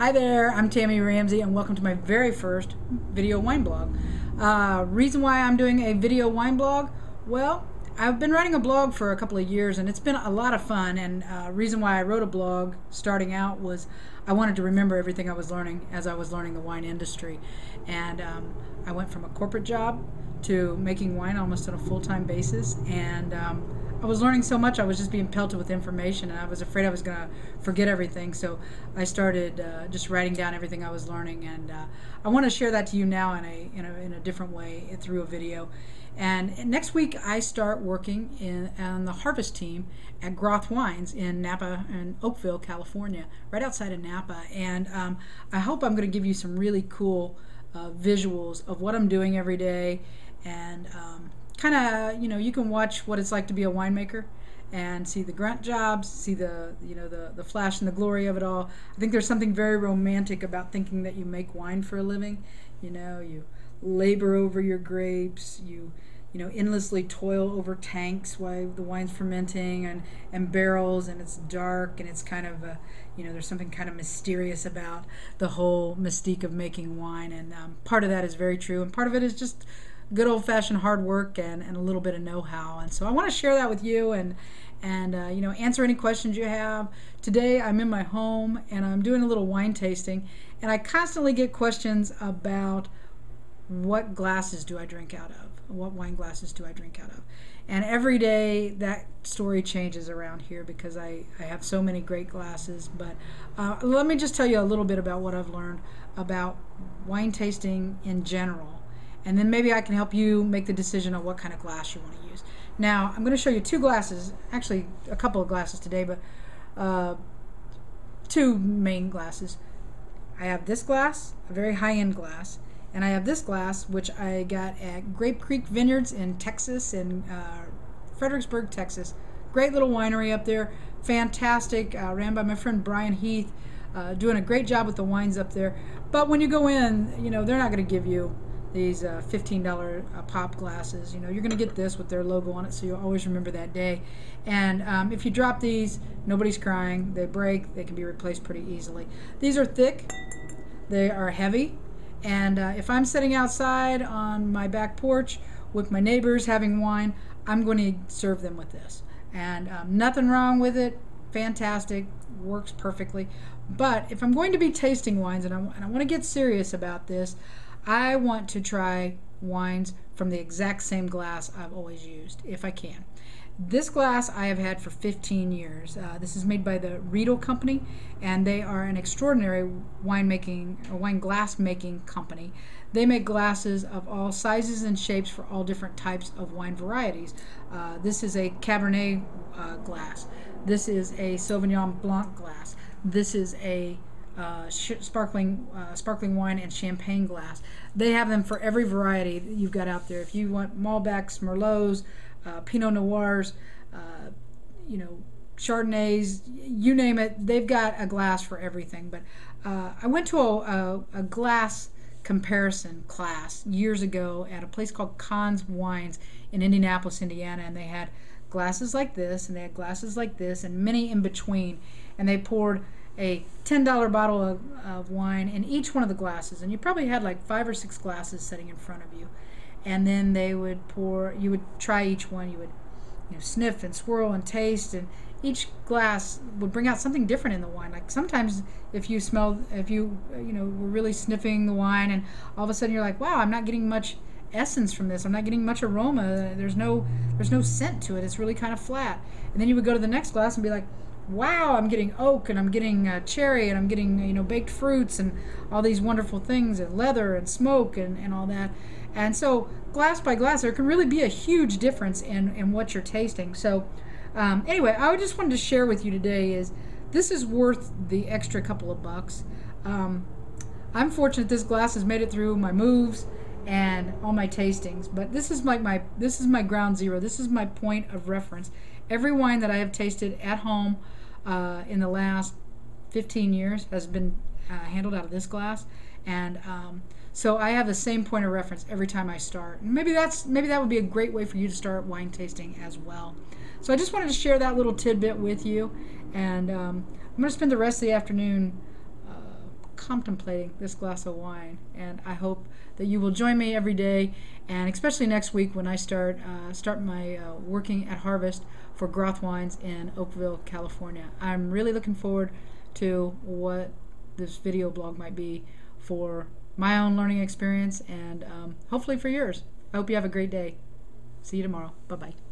Hi there, I'm Tammi Ramsey and welcome to my very first video wine blog. Reason why I'm doing a video wine blog? Well, I've been writing a blog for a couple of years and it's been a lot of fun, and reason why I wrote a blog starting out was I wanted to remember everything I was learning as I was learning the wine industry. And I went from a corporate job to making wine almost on a full-time basis, and I was learning so much. I was just being pelted with information and I was afraid I was going to forget everything, so I started just writing down everything I was learning, and I want to share that to you now in a different way through a video. And next week I start working on the harvest team at Groth Wines in Napa and Oakville, California, right outside of Napa, and I hope I'm going to give you some really cool visuals of what I'm doing every day, and kind of, you can watch what it's like to be a winemaker and see the grunt jobs, see the flash and the glory of it all. I think there's something very romantic about thinking that you make wine for a living. You labor over your grapes, you endlessly toil over tanks while the wine's fermenting, and barrels, and it's dark, and it's kind of there's something kind of mysterious about the whole mystique of making wine, and part of that is very true, and part of it is just good old-fashioned hard work and a little bit of know-how. And so I want to share that with you and answer any questions you have. Today I'm in my home and I'm doing a little wine tasting, and I constantly get questions about what glasses do I drink out of, what wine glasses do I drink out of. And every day that story changes around here because I have so many great glasses. But let me just tell you a little bit about what I've learned about wine tasting in general, and then maybe I can help you make the decision on what kind of glass you want to use. Now, I'm going to show you two glasses, actually a couple of glasses today, but two main glasses. I have this glass, a very high-end glass, and I have this glass, which I got at Grape Creek Vineyards in Texas, in Fredericksburg, Texas. Great little winery up there, fantastic, ran by my friend Brian Heath, doing a great job with the wines up there. But when you go in, they're not going to give you these $15 pop glasses. You're going to get this with their logo on it, so you'll always remember that day. And if you drop these, nobody's crying. They break. They can be replaced pretty easily. These are thick. They are heavy. And if I'm sitting outside on my back porch with my neighbors having wine, I'm going to serve them with this. And nothing wrong with it. Fantastic. Works perfectly. But if I'm going to be tasting wines, and I want to get serious about this, I want to try wines from the exact same glass I've always used, if I can. This glass I have had for 15 years. This is made by the Riedel Company, and they are an extraordinary wine glass making company. They make glasses of all sizes and shapes for all different types of wine varieties. This is a Cabernet glass. This is a Sauvignon Blanc glass. This is a sparkling wine and champagne glass. They have them for every variety that you've got out there. If you want Malbecs, Merlots, Pinot Noirs, Chardonnays, you name it, they've got a glass for everything. But I went to a glass comparison class years ago at a place called Conn's Wines in Indianapolis, Indiana, and they had glasses like this, and they had glasses like this, and many in between, and they poured a $10 bottle of wine in each one of the glasses, and you probably had like 5 or 6 glasses sitting in front of you, and then they would pour, you would try each one, you would sniff and swirl and taste, and each glass would bring out something different in the wine. Like sometimes if you were really sniffing the wine, and all of a sudden you're like, wow, I'm not getting much essence from this, I'm not getting much aroma, there's no scent to it, it's really kind of flat. And then you would go to the next glass and be like, wow, I'm getting oak, and I'm getting cherry, and I'm getting baked fruits, and all these wonderful things, and leather and smoke and all that. And so glass by glass there can really be a huge difference in what you're tasting. So anyway, I just wanted to share with you today is this is worth the extra couple of bucks. I'm fortunate this glass has made it through my moves and all my tastings, but this is my ground zero. This is my point of reference. Every wine that I have tasted at home in the last 15 years has been handled out of this glass, and so I have the same point of reference every time I start. And maybe that would be a great way for you to start wine tasting as well. So I just wanted to share that little tidbit with you, and I'm going to spend the rest of the afternoon contemplating this glass of wine. And I hope that you will join me every day, and especially next week when I start my working at Harvest for Groth Wines in Oakville, California. I'm really looking forward to what this video blog might be for my own learning experience, and hopefully for yours. I hope you have a great day. See you tomorrow. Bye-bye.